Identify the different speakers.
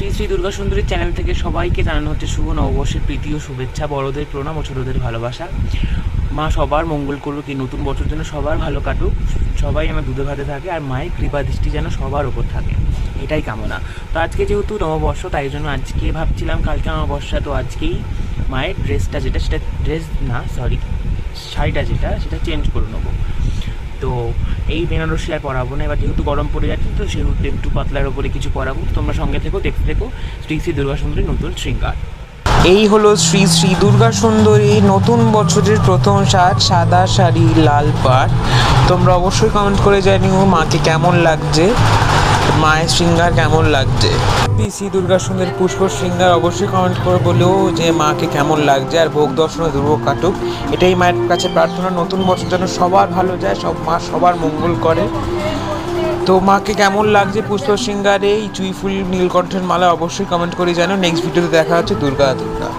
Speaker 1: শ্রী শ্রী দুর্গা সুন্দরী চ্যানেল থেকে সবাইকে জানানো হচ্ছে শুভ নববর্ষের প্রীতি ও শুভেচ্ছা। বড়দের প্রণাম ও ছোটদের ভালোবাসা। মা সবার মঙ্গল করুক, এই নতুন বছর যেন সবার ভালো কাটুক, সবাই যেন দুধে ভাতে থাকে, আর মায়ের কৃপা দৃষ্টি যেন সবার ওপর থাকে, এটাই কামনা। তো আজকে যেহেতু নববর্ষ, তাই জন্য আজকে ভাবছিলাম কালকে অমাবস্যা, তো আজকেই মায়ের ড্রেসটা যেটা, সেটা ড্রেস না সরি শাড়িটা যেটা, সেটা চেঞ্জ করে নেবো। তো এই বেনারসি আর পরাবো না, এবার যেহেতু গরম পড়ে যাচ্ছে, তো সেহেতু একটু পাতলার ওপরে কিছু পরাবো। তোমরা সঙ্গে থেকো, দেখতে থেকো শ্রী শ্রী দুর্গা সুন্দরী নতুন শৃঙ্গার।
Speaker 2: এই হলো শ্রী শ্রী দুর্গা সুন্দরী নতুন বছরের প্রথম সাজ, সাদা শাড়ি, লাল পাড়। তোমরা অবশ্যই কমেন্ট করে জানিও মাকে কেমন লাগছে, মায়ের শৃঙ্গার কেমন লাগছে। শ্রী শ্রী দুর্গা সুন্দরী পুষ্প শৃঙ্গার অবশ্যই কমেন্ট করে বলেও যে মাকে কেমন লাগছে, আর ভোগ দর্শনে দুর্ভোগ কাটুক, এটাই মায়ের কাছে প্রার্থনা। নতুন বছর যেন সবার ভালো যায়, মা সবার মঙ্গল করে। তো মাকে কেমন লাগছে পুষ্প শৃঙ্গারে এই জুঁই ফুল নীলকণ্ঠের মালা অবশ্যই কমেন্ট করে জানো। নেক্সট ভিডিওতে দেখা হচ্ছে দুর্গা দুর্গা।